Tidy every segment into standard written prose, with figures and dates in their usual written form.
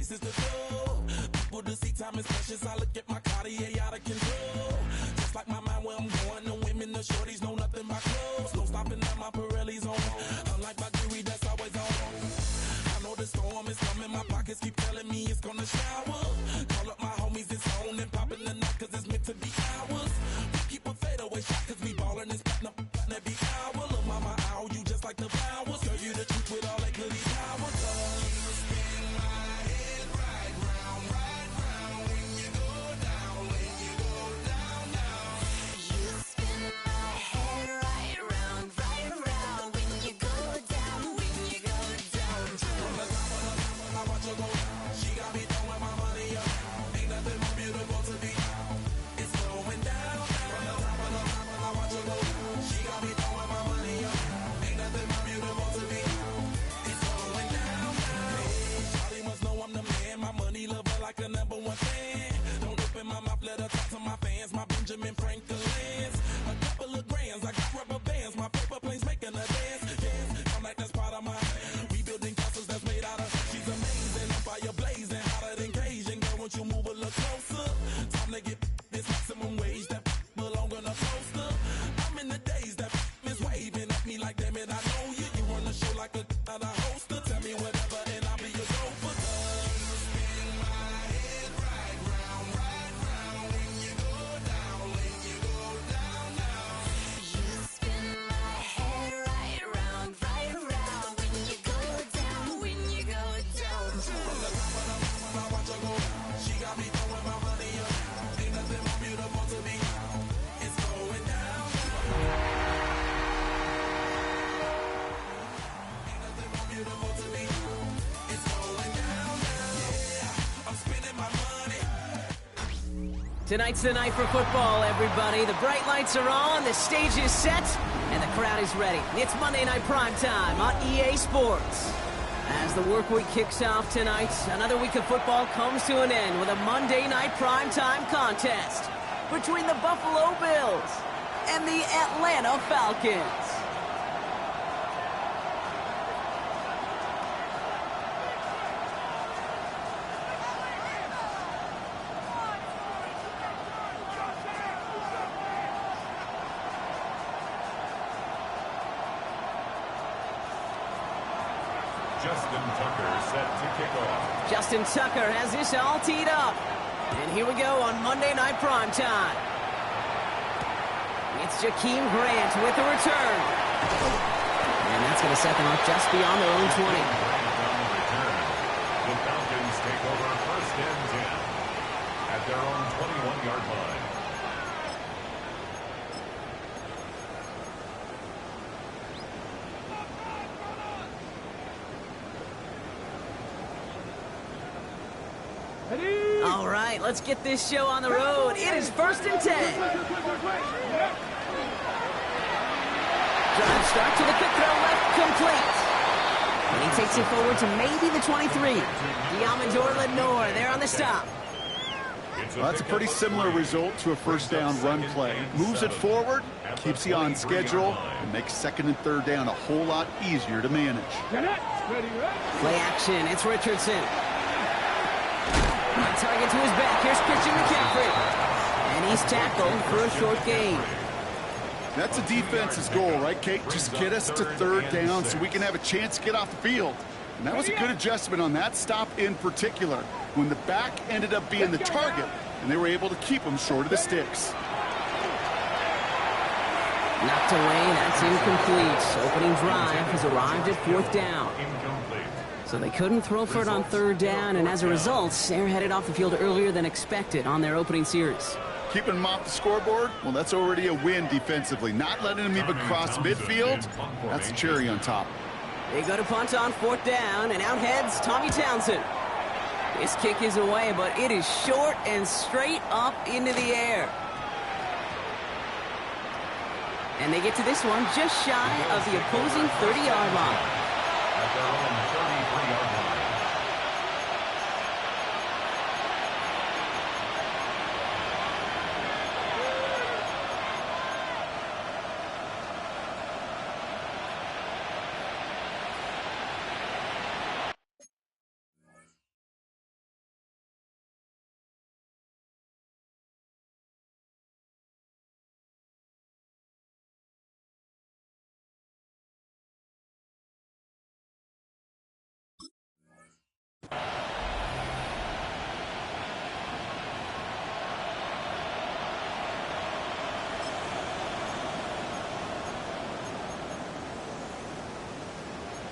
places to go. People to see, time is precious. I look at my Cartier out of control. Just like my mind where I'm going. The women, the shorties know nothing but clothes. No stopping at my Pirelli's on. Unlike my jewelry that's always on. I know the storm is coming. My pockets keep telling me it's gonna shower. Call up my homies, it's on and popping the night cause it's meant to be ours. We keep a fadeaway shot cause we ballin' and spittin' up every hour. Look mama, ow, you just like the flowers. Girl, you the truth with all that goody powers. You spin my head right round when you go down, when you go down, down. You spin my head right round when you go down, when you go down. From the top of the top, I watch her go. She got me throwing my money up. Ain't nothing more beautiful to be. It's going down. From the top of the top, I watch her go. She got me throwing my money up. Ain't nothing more beautiful to be. It's going down. Hey, Charlie must know I'm the man. My money lover like a #1 fan. Don't open my mouth, let her talk to my fans. My Benjamin Franklin's. A couple of grands, I got rubber bands. My paper planes making a dance. Yes, I'm like that's part of my. We building castles that's made out of. She's amazing, I'm fire blazing, hotter than Cajun. Girl, won't you move a little closer? Time to get this maximum wage that belong on a poster. I'm in the days that is waving at me like, damn it, I know you. You run the show like a hoster. Tell me whatever and I'll be your gopher. You spin my head right round when you go down, when you go down, down. You spin my head right round when you go down, when you go down. From the top of the mountain, I watch her go. She got me throwing my money up. Ain't nothing more beautiful to me. It's going down. Ain't nothing more beautiful to me. It's going down. Yeah, I'm spending my money. Tonight's the night for football, everybody. The bright lights are on, the stage is set, and the crowd is ready. It's Monday Night Primetime on EA Sports. As the work week kicks off tonight, another week of football comes to an end with a Monday Night Primetime contest between the Buffalo Bills and the Atlanta Falcons. Justin Tucker set to kick off. Justin Tucker has this all teed up. And here we go on Monday Night Primetime. It's Jakeem Grant with the return. And that's going to set them up just beyond their own 20. The Falcons take over first and 10 at their own 21-yard line. All right, let's get this show on the road. It is first and 10. Drive start to the quick throw left, complete. And he takes it forward to maybe the 23. Diamondor Lenore there on the stop. Well, that's a pretty similar result to a first down run play. Moves it forward, keeps you on schedule, and makes second and third down a whole lot easier to manage. Play action, it's Richardson. Target to his back. Here's Christian McCaffrey. And he's tackled for a short gain. That's a defense's goal, right, Kate? Just get us to third down so we can have a chance to get off the field. And that was a good adjustment on that stop in particular, when the back ended up being the target, and they were able to keep him short of the sticks. Knocked away, that's incomplete. Opening drive has arrived at fourth down. So they couldn't throw for it on third down, and as a result, they're headed off the field earlier than expected on their opening series. Keeping them off the scoreboard, well, that's already a win defensively. Not letting them even cross midfield, that's the cherry on top. They go to punt on fourth down, and out heads Tommy Townsend. His kick is away, but it is short and straight up into the air. And they get to this one just shy of the opposing 30-yard line.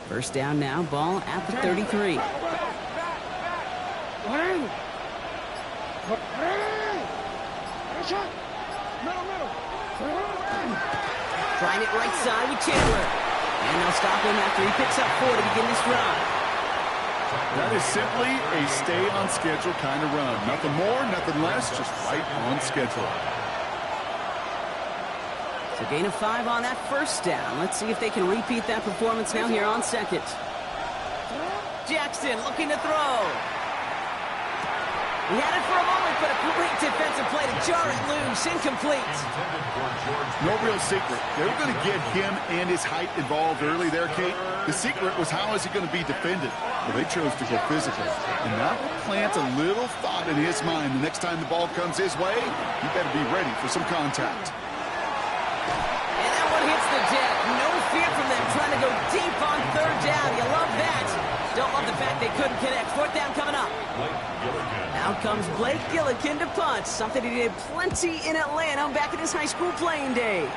First down now, ball at the 33. Trying it right side with Chandler. And they'll stop him after he picks up 4 to begin this run. That is simply a stay-on-schedule kind of run. Nothing more, nothing less, just right on schedule. So gain of 5 on that first down. Let's see if they can repeat that performance now here on second. Jackson looking to throw. He had it for a moment, but a great defensive play to jar it loose. Incomplete. No real secret. They were going to get him and his height involved early there, Kate. The secret was how is he going to be defended? Well, they chose to go physical. And that will plant a little thought in his mind. The next time the ball comes his way, he better be ready for some contact. And that one hits the deck. No fear from them trying to go deep on third down. You love that. Don't love the fact they couldn't connect. Fourth down coming up. Out comes Blake Gillikin to punt, something he did plenty in Atlanta back in his high school playing days.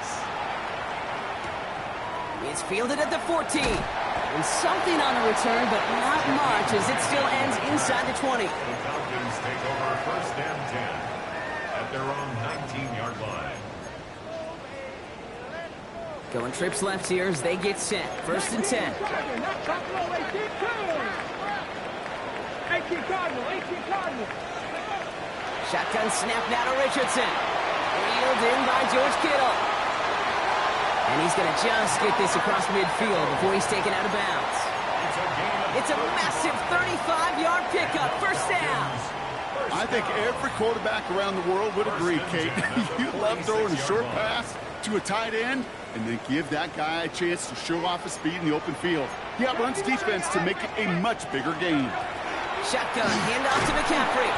It's fielded at the 14. And something on the return, but not much as it still ends inside the 20. The Falcons take over first and 10 at their own 19-yard line. Going trips left here as they get set. First and 10. 18 Cardinal. Shotgun snap now to Richardson. Reeled in by George Kittle. And he's going to just get this across midfield before he's taken out of bounds. It's a massive 35-yard pickup. First down. I think every quarterback around the world would agree, Kate. You love throwing a short pass to a tight end and then give that guy a chance to show off his speed in the open field. He outruns defense to make it a much bigger gain. Shotgun, handoff to McCaffrey.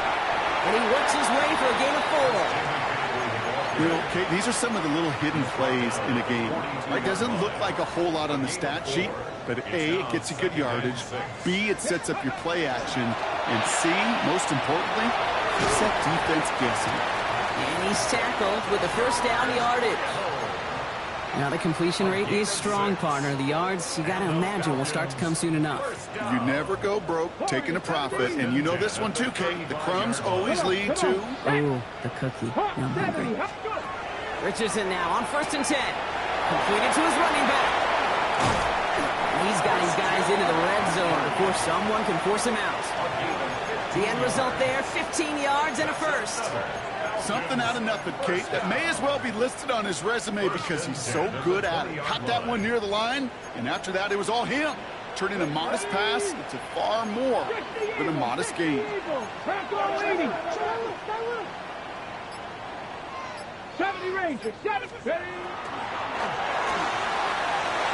And he works his way for a gain of 4. You know, Kate, these are some of the little hidden plays in a game. It doesn't look like a whole lot on the stat sheet, but A, it gets you good yardage. B, it sets up your play action. And C, most importantly, keeps that defense guessing. And he's tackled with the first down yardage. Now the completion rate is strong, partner. The yards, you got to imagine, will start to come soon enough. You never go broke taking a profit. And you know this one too, Kate. The crumbs always lead to... Oh, the cookie. Now I'm hungry. Richardson now on first and 10. Completed to his running back. He's got his guys into the red zone before someone can force him out. The end result there, 15 yards and a first. Something out of nothing, Kate, that may as well be listed on his resume because he's so good at it. Caught that one near the line, and after that, it was all him. Turning a modest pass into far more than a modest gain. 70 Rangers, 70.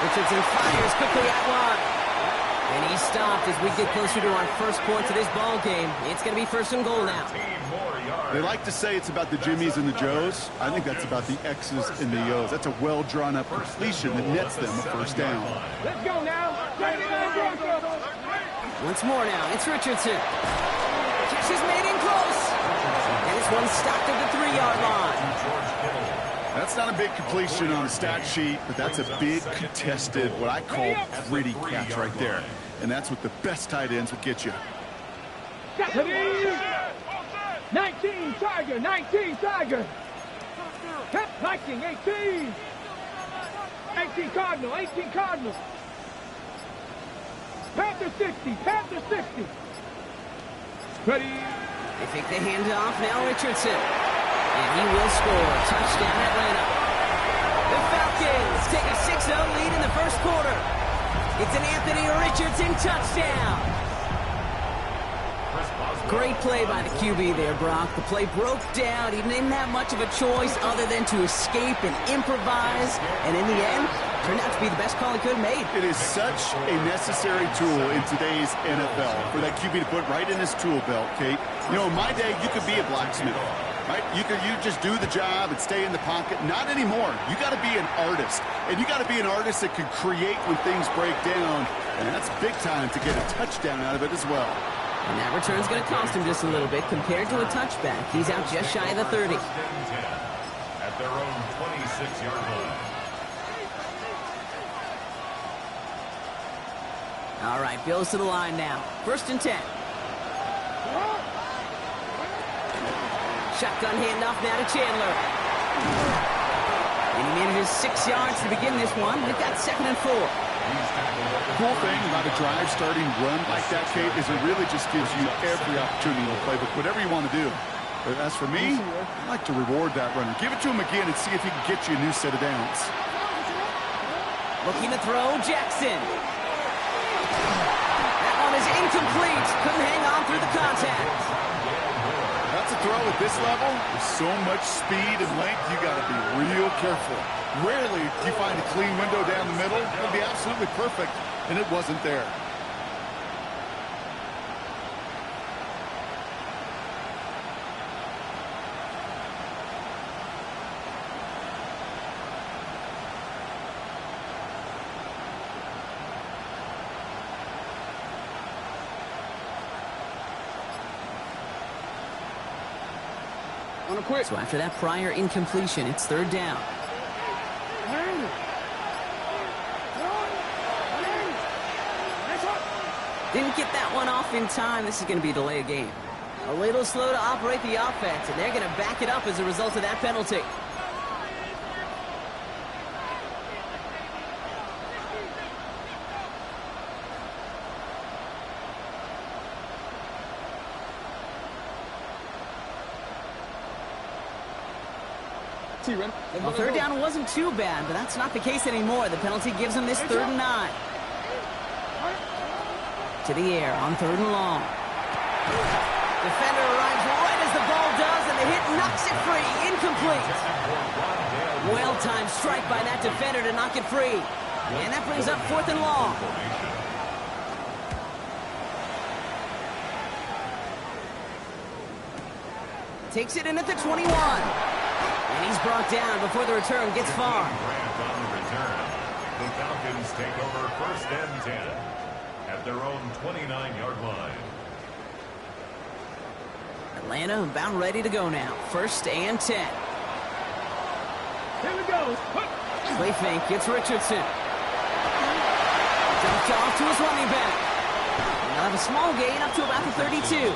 Richardson fires quickly at one. And he's stopped as we get closer to our first point to this ball game. It's going to be first and goal now. They like to say it's about the Jimmies and the Joes. I think that's about the X's and the O's. That's a well-drawn-up completion that nets them a first down. Let's go now. Once more now, it's Richardson. Catch is made in close. And this one stopped at the 3-yard line. That's not a big completion on the stat sheet, but that's a big contested, what I call gritty catch right there. And that's what the best tight ends will get you. 19 Tiger, 19 Tiger. Viking, 18. 18 Cardinal, 18 Cardinal. Panther 60, Panther 60. Ready. They take the handoff, now Richardson. And he will score. Touchdown, Atlanta. The Falcons take a 6-0 lead in the first quarter. It's an Anthony Richardson touchdown. Great play by the QB there, Brock. The play broke down. He didn't have much of a choice other than to escape and improvise. And in the end, turned out to be the best call he could have made. It is such a necessary tool in today's NFL for that QB to put right in his tool belt, Kate. You know, in my day, you could be a blacksmith, right? You just do the job and stay in the pocket. Not anymore. You got to be an artist. And you got to be an artist that can create when things break down. And that's big time to get a touchdown out of it as well. And that return's going to cost him just a little bit compared to a touchback. He's out just shy of the 30. At their own 26-yard line. All right, Bills to the line now. 1st and 10. Shotgun handoff now to Chandler. And he manages 6 yards to begin this one. They've got 2nd and 4. Cool thing about a drive starting run like that, Kate, is it really just gives you every opportunity to play with whatever you want to do. But as for me, I like to reward that runner. Give it to him again and see if he can get you a new set of downs. Looking to throw, Jackson. That one is incomplete. Couldn't hang on through the contact. That's a throw at this level. With so much speed and length, you got to be real careful. Rarely do you find a clean window down the middle. It would be absolutely perfect, and it wasn't there. So after that prior incompletion, it's 3rd down. Didn't get that one off in time. This is going to be a delay of game. A little slow to operate the offense, and they're going to back it up as a result of that penalty. Well, 3rd down wasn't too bad, but that's not the case anymore. The penalty gives them this 3rd and 9. To the air on 3rd and long. Defender arrives right as the ball does, and the hit knocks it free. Incomplete. Well-timed strike by that defender to knock it free. And that brings up 4th and long. Takes it in at the 21. And he's brought down before the return gets far. The Falcons take over 1st and 10 at their own 29-yard line. Atlanta about ready to go now. 1st and 10. Here we go. Play fake. It's Richardson. Jumped off to his running back. And they'll have a small gain up to about the 32.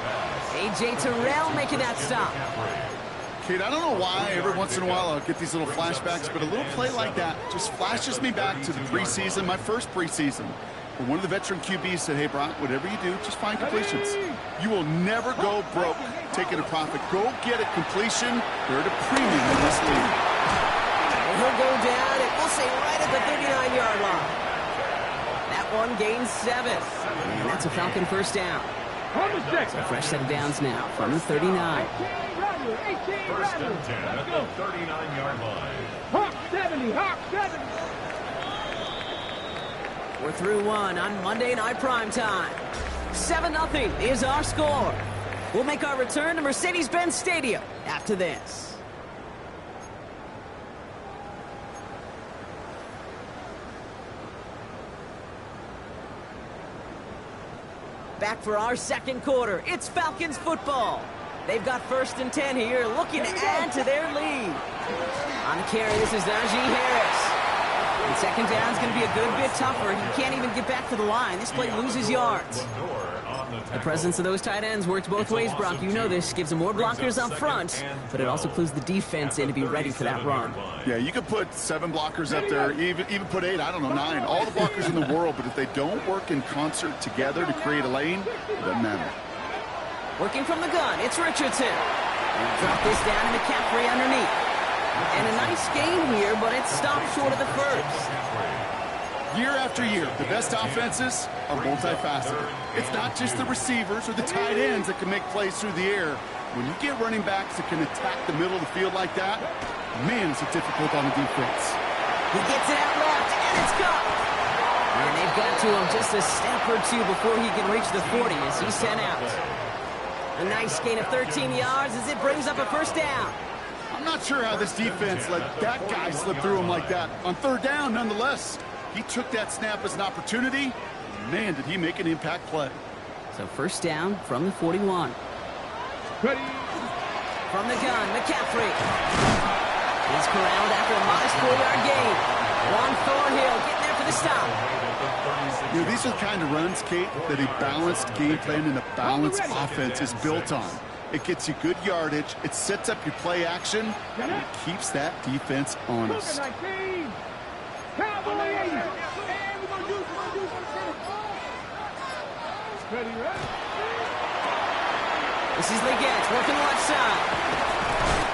A.J. Terrell making that stop. Kate, I don't know why every once in a while I'll get these little flashbacks, but a little play like that just flashes me back to the preseason, my first preseason. Where one of the veteran QBs said, hey, Brock, whatever you do, just find completions. You will never go broke taking a profit. Go get a completion. They're at a premium in this league. And he'll go down, and we'll say right at the 39-yard line. That one gains 7. And that's a Falcon 1st down. So a fresh set of downs now from the 39. 1st and 10 at the 39-yard line. Hawk 70, Hawk 70. We're through one on Monday Night Primetime. 7-0 is our score. We'll make our return to Mercedes-Benz Stadium after this. Back for our 2nd quarter. It's Falcons football. They've got 1st and 10 here, looking to add to their lead. On the carry, this is Najee Harris. And 2nd down is going to be a good bit tougher. He can't even get back to the line. This play loses yards. The presence of those tight ends works both ways, Brock. You know this. Gives them more blockers up front, but it also clues the defense in to be ready for that run. Yeah, you could put 7 blockers up there, even put 8, I don't know, 9. All the blockers in the world, but if they don't work in concert together to create a lane, it doesn't matter. Working from the gun, it's Richardson. And drop this down to McCaffrey underneath. And a nice gain here, but it stopped short of the 1st. Year after year, the best offenses are multifaceted. It's not just the receivers or the tight ends that can make plays through the air. When you get running backs that can attack the middle of the field like that, man, is it difficult on the defense. He gets it out left, and it's gone. And they've got to him just a step or 2 before he can reach the 40 as he's sent out. A nice gain of 13 yards as it brings up a 1st down. I'm not sure how this defense let that guy slip through him like that. On 3rd down, nonetheless, he took that snap as an opportunity. Man, did he make an impact play. So 1st down from the 41. Ready. From the gun, McCaffrey. He's corralled after a modest 4-yard gain. Juan Thornhill getting there for the stop. You know, these are the kind of runs, Kate, that a balanced game plan and a balanced offense is built on. It gets you good yardage, it sets up your play action, and it keeps that defense honest. This is Leggett working the left side.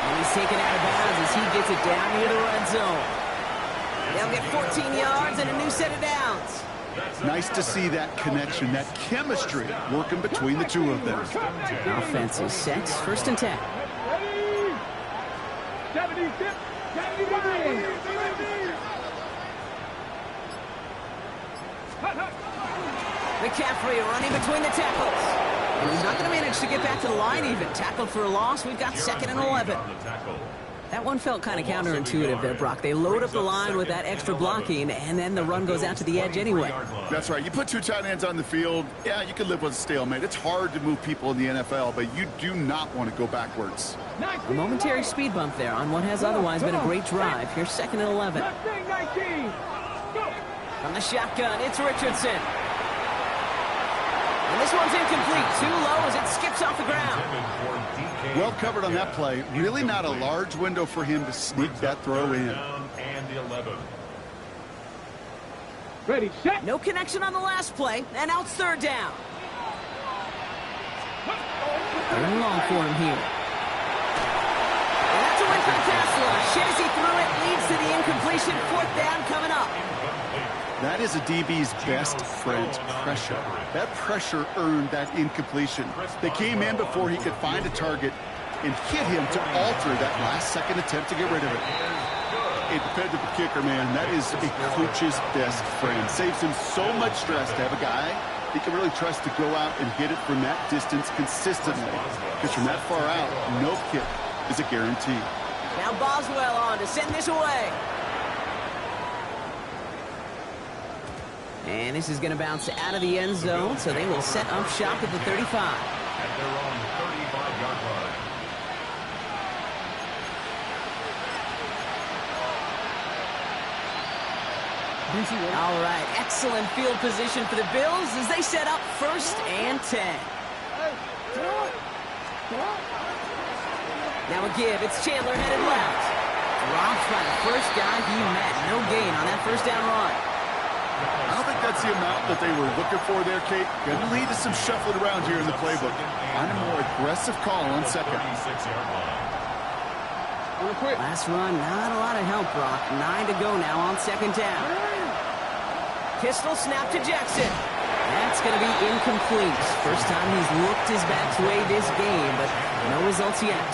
And he's taken out of bounds as he gets it down near the red zone. They'll get 14 yards and a new set of downs. Nice to see that connection, that chemistry working between the two of them. Offense is set, 1st and 10. McCaffrey running between the tackles. And he's not going to manage to get back to the line even. Tackled for a loss. We've got 2nd and 11. That one felt kind of counterintuitive there, Brock. They load up the line with that extra blocking, and then the run goes out to the edge anyway. That's right. You put 2 tight ends on the field, yeah, you can live with a stalemate. It's hard to move people in the NFL, but you do not want to go backwards. A momentary speed bump there on what has otherwise been a great drive. Here's 2nd and 11. From the shotgun, it's Richardson. And this one's incomplete. Too low as it skips off the ground. Well covered on that play. Really not a large window for him to sneak that throw in. Ready, set. No connection on the last play, and now it's 3rd down. Going long for him here. And that's a win for the pass rush. Shazy threw it, leads to the incompletion. 4th down coming up. That is a DB's best friend, pressure. That pressure earned that incompletion. They came in before he could find a target and hit him to alter that last-second attempt to get rid of it. A dependable kicker, man, that is a coach's best friend. Saves him so much stress to have a guy he can really trust to go out and hit it from that distance consistently. Because from that far out, no kick is a guarantee. Now Boswell on to send this away. And this is going to bounce out of the end zone, so they will set up shop at the 35. At their own 35-yard line. All right, excellent field position for the Bills as they set up 1st and 10. Now a give, it's Chandler headed left. Dropped by the first guy he met. No gain on that 1st down run. I don't think that's the amount that they were looking for there, Kate. Going to lead to some shuffling around here in the playbook. Find a more aggressive call on 2nd. Last run, not a lot of help, Brock. 9 to go now on 2nd down. Pistol snap to Jackson. That's going to be incomplete. First time he's looked his best way this game, but no results yet.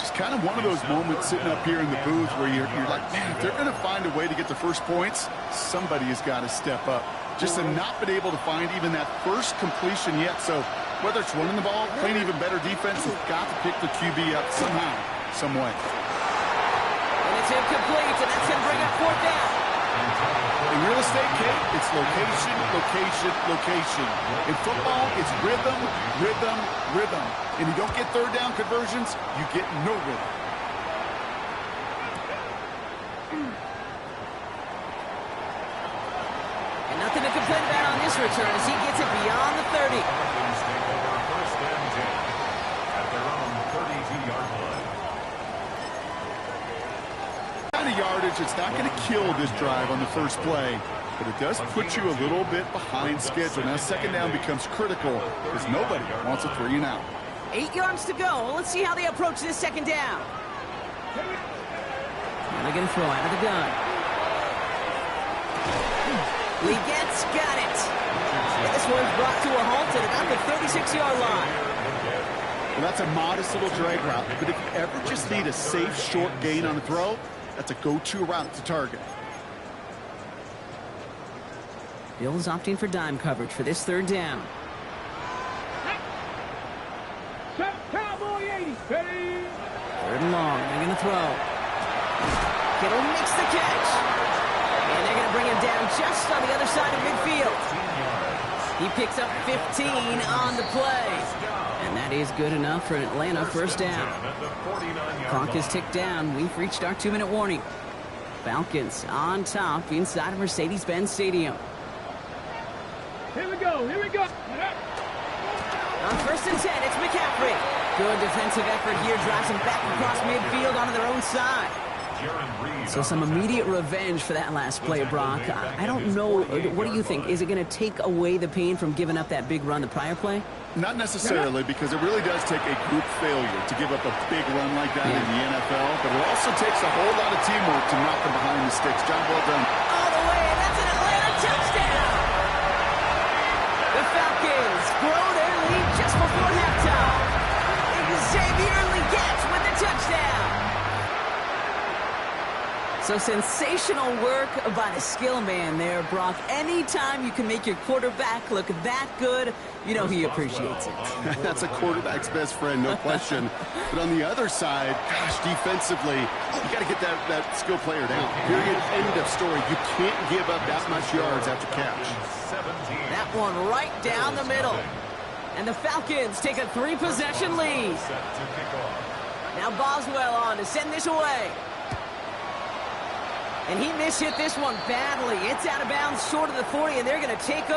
Just kind of one of those moments sitting up here in the booth where you're like, man, if they're going to find a way to get the first points, somebody has got to step up. Just to not been able to find even that first completion yet. So whether it's running the ball, playing even better defense, has got to pick the QB up somehow, some way. And it's incomplete, and that's going to bring up 4th down. In real estate, Kate, it's location, location, location. In football, it's rhythm, rhythm, rhythm. And you don't get 3rd down conversions, you get no rhythm. And nothing to complain about on this return as he gets it beyond the 30. Falcons take over 1st and 10 at their own 32-yard line. Kind of yardage, it's not going to kill this drive on the first play, but it does put you a little bit behind schedule. Now 2nd down becomes critical because nobody wants a 3 and out. 8 yards to go. Let's see how they approach this 2nd down. And they're going to throw out of the gun. Legette's got it. And this one's brought to a halt at about the 36-yard line. Well, that's a modest little drag route, but if you ever just need a safe, short gain on a throw, that's a go-to route to target. Bills opting for dime coverage for this 3rd down. Cowboy 80. Ready. 3rd and long. They're going to throw. Kittle makes the catch. And they're going to bring him down just on the other side of midfield. He picks up 15 on the play. And that is good enough for an Atlanta 1st down. Clock is ticked down. We've reached our 2-minute warning. Falcons on top inside of Mercedes-Benz Stadium. Here we go. Here we go. On 1st and 10, it's McCaffrey. Good defensive effort here, drives them back across midfield onto their own side. So some immediate revenge for that last play, Brock. I don't know. What do you think? Is it going to take away the pain from giving up that big run the prior play? Not necessarily, because it really does take a group failure to give up a big run like that in the NFL, but it also takes a whole lot of teamwork to knock them behind the sticks. John, well done. All the way, that's an Atlanta touchdown! The Falcons grow their lead just before halftime. Xavier Legette with the touchdown. So sensational work by the skill man there, Brock. Anytime you can make your quarterback look that good, you know he appreciates it. That's a quarterback's best friend, no question. But on the other side, gosh, defensively, you got to get that skill player down. Period, end of story. You can't give up that much yards after catch. That one right down the middle. And the Falcons take a 3-possession lead. Now Boswell on to send this away. And he mishit this one badly. It's out of bounds short of the 40, and they're going to take over.